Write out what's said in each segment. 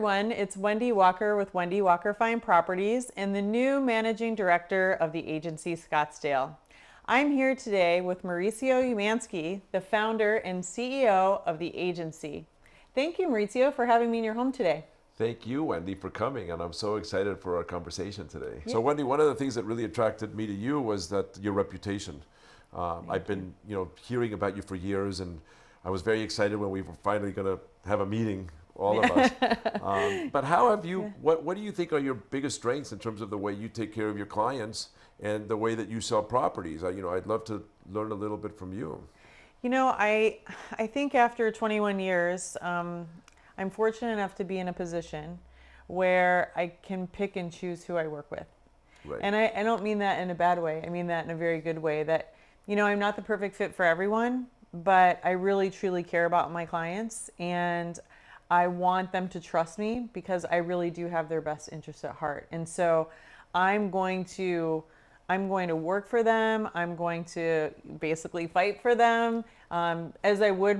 everyone. It's Wendy Walker with Wendy Walker Fine Properties and the new managing director of the agency Scottsdale. I'm here today with Mauricio Umansky, the founder and CEO of the agency. Thank you, Mauricio, for having me in your home today. Thank you, Wendy, for coming, and I'm so excited for our conversation today. Yeah. So, Wendy, one of the things that really attracted me to you was that your reputation. I've been, hearing about you for years, and I was very excited when we were finally going to have a meeting, all of us. But how have you? What do you think are your biggest strengths in terms of the way you take care of your clients and the way that you sell properties? I'd love to learn a little bit from you. I think after 21 years. I'm fortunate enough to be in a position where I can pick and choose who I work with. Right. And I don't mean that in a bad way. I mean that in a very good way, that, I'm not the perfect fit for everyone, but I really truly care about my clients and I want them to trust me because I really do have their best interest at heart. And so I'm going to work for them. I'm going to basically fight for them as I would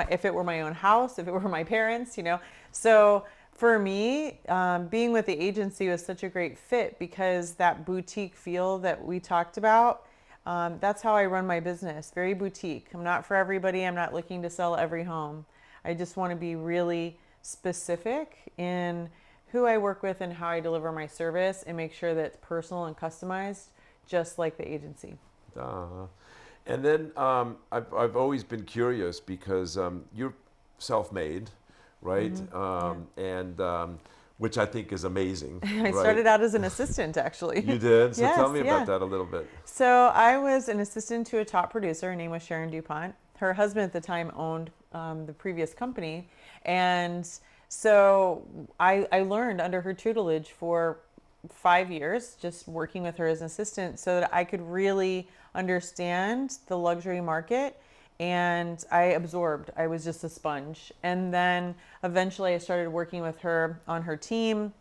if it were my own house, if it were my parents, So for me, being with the agency was such a great fit because that boutique feel that we talked about, that's how I run my business, very boutique. I'm not for everybody. I'm not looking to sell every home. I just want to be really specific in who I work with and how I deliver my service and make sure that it's personal and customized, just like the agency. And then I've always been curious because you're self-made, right? And which I think is amazing. I started out as an assistant, actually. You did? So yes, tell me about that a little bit. So I was an assistant to a top producer. Her name was Sharon DuPont. Her husband at the time owned the previous company. And so I learned under her tutelage for 5 years, just working with her as an assistant so that I could really understand the luxury market, and I absorbed. I was just a sponge. And then eventually I started working with her on her team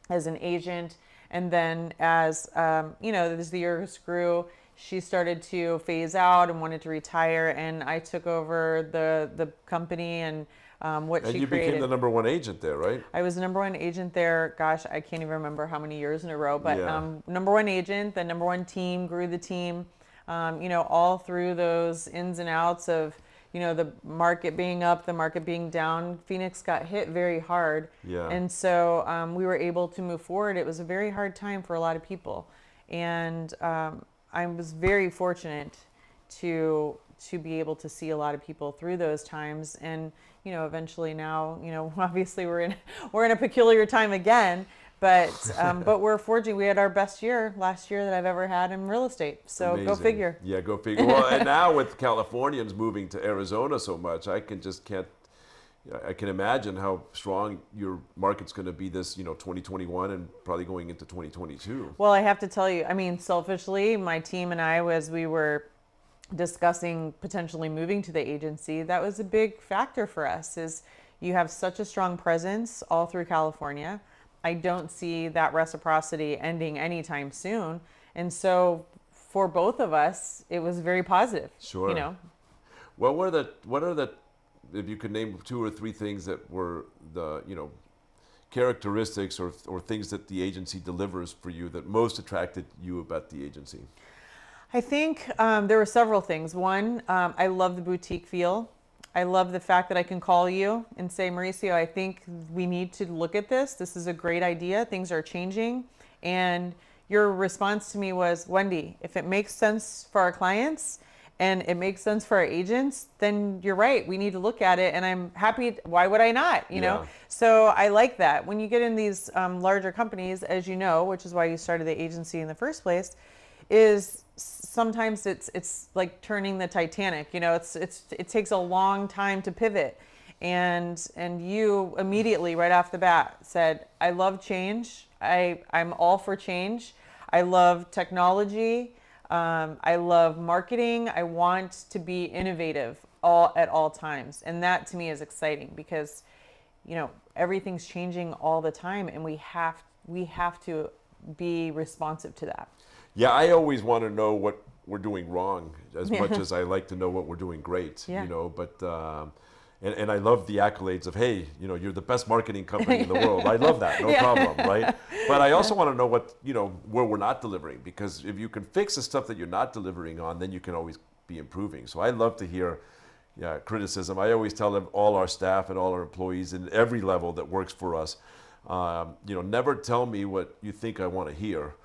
as an agent. And then as the years grew, she started to phase out and wanted to retire, and I took over the company and what she created. And you became the number one agent there, right? I was the number one agent there. Gosh, I can't even remember how many years in a row, but number one agent, the number one team, grew the team, all through those ins and outs of, the market being up, the market being down. Phoenix got hit very hard. Yeah. And so we were able to move forward. It was a very hard time for a lot of people. And I was very fortunate to be able to see a lot of people through those times. And, eventually now, obviously we're in a peculiar time again, but we're fortunate. We had our best year last year that I've ever had in real estate. So amazing. Go figure. Yeah, go figure. Well, and now with Californians moving to Arizona so much, I can imagine how strong your market's going to be this, 2021 and probably going into 2022. Well, I have to tell you, selfishly, my team and I, as we were discussing potentially moving to the agency, that was a big factor for us. Is you have such a strong presence all through California. I don't see that reciprocity ending anytime soon. And so for both of us, it was very positive. Sure. Well, what are the if you could name 2 or 3 things that were the, characteristics or things that the agency delivers for you that most attracted you about the agency? I think there were several things. One, I love the boutique feel. I love the fact that I can call you and say, Mauricio, I think we need to look at this. This is a great idea. Things are changing. And your response to me was, Wendy, if it makes sense for our clients and it makes sense for our agents, then you're right. We need to look at it. And I'm happy. Why would I not? You know? So I like that. When you get in these larger companies, as you know, which is why you started the agency in the first place, is sometimes it's like turning the Titanic. It takes a long time to pivot. And you immediately right off the bat said, I love change. I'm all for change. I love technology. I love marketing. I want to be innovative at all times. And that to me is exciting because, everything's changing all the time and we have to be responsive to that. Yeah, I always want to know what we're doing wrong as much as I like to know what we're doing great, but and I love the accolades of, hey, you're the best marketing company in the world. I love that, no problem, right? But I also want to know what, where we're not delivering, because if you can fix the stuff that you're not delivering on, then you can always be improving. So I love to hear criticism. I always tell them, all our staff and all our employees in every level that works for us, never tell me what you think I want to hear.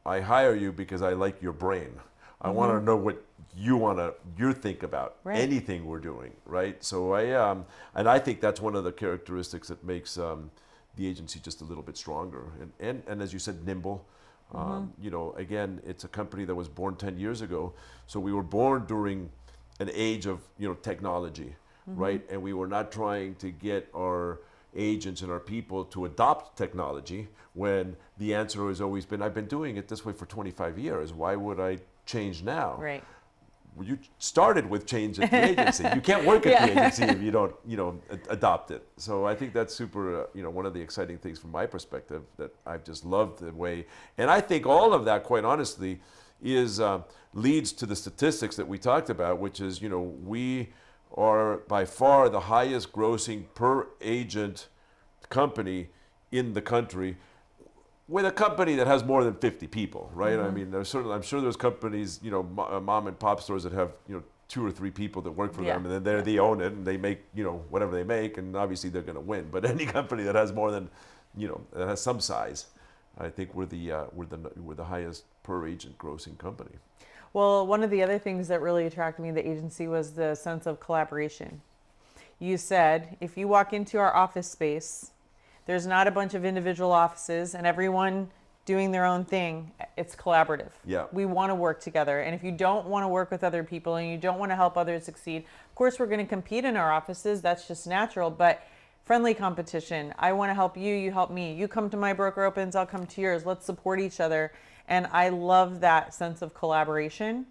I hire you because I like your brain. I want to know what you think about anything we're doing, right? So and I think that's one of the characteristics that makes the agency just a little bit stronger. And as you said, nimble. Again, it's a company that was born 10 years ago. So we were born during an age of, technology, right? And we were not trying to get our agents and our people to adopt technology when the answer has always been, I've been doing it this way for 25 years. Why would I change now? Right. Well, you started with change at the agency. You can't work at the agency if you don't, adopt it. So I think that's super, one of the exciting things from my perspective, that I've just loved the way. And I think all of that, quite honestly, is leads to the statistics that we talked about, which is, we are by far the highest grossing per agent company in the country, with a company that has more than 50 people, right? I mean, I'm sure there's companies, mom and pop stores that have, 2 or 3 people that work for them, and then they own it and they make, whatever they make, and obviously they're going to win. But any company that has more than, that has some size, I think we're the highest per agent grossing company. Well, one of the other things that really attracted me to the agency was the sense of collaboration. You said, if you walk into our office space, there's not a bunch of individual offices and everyone doing their own thing. It's collaborative. Yeah. We want to work together. And if you don't want to work with other people and you don't want to help others succeed, of course, we're going to compete in our offices. That's just natural. But friendly competition. I want to help you. You help me. You come to my broker opens. I'll come to yours. Let's support each other. And I love that sense of collaboration.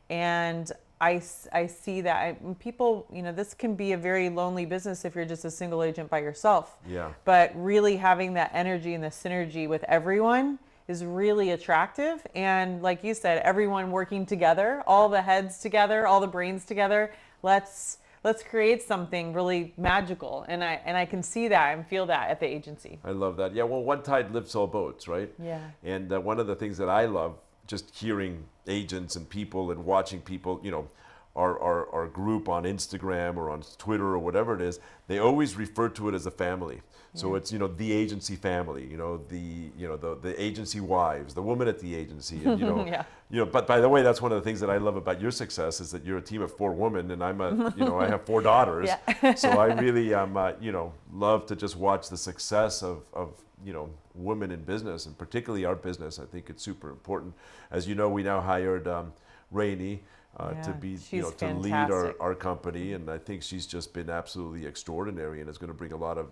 And I see that people, this can be a very lonely business if you're just a single agent by yourself. Yeah. But really having that energy and the synergy with everyone is really attractive. And like you said, everyone working together, all the heads together, all the brains together. Let's create something really magical. And I can see that and feel that at the agency. I love that. Yeah. Well, one tide lifts all boats, right? Yeah. And one of the things that I love, just hearing agents and people and watching people, our group on Instagram or on Twitter or whatever it is, they always refer to it as a family. So it's, the agency family, the agency wives, the woman at the agency, and, but by the way, that's one of the things that I love about your success is that you're a team of 4 women and I'm I have 4 daughters. So I really, love to just watch the success of women in business, and particularly our business. I think it's super important. As you know, we now hired Rainey to be, to lead our company, and I think she's just been absolutely extraordinary, and is going to bring a lot of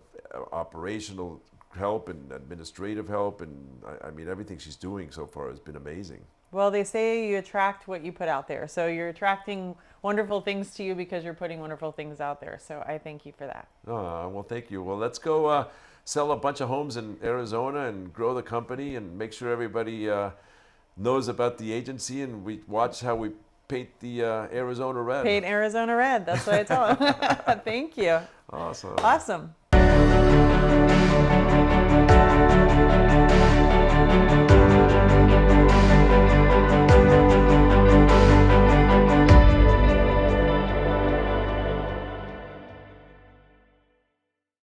operational help and administrative help, and I mean everything she's doing so far has been amazing. Well, they say you attract what you put out there, so you're attracting wonderful things to you because you're putting wonderful things out there. So I thank you for that. Well, thank you. Well, let's go sell a bunch of homes in Arizona and grow the company and make sure everybody knows about the agency, and we watch how we paint the Arizona red. Paint Arizona red. That's what I tell them. Thank you. Awesome. Awesome.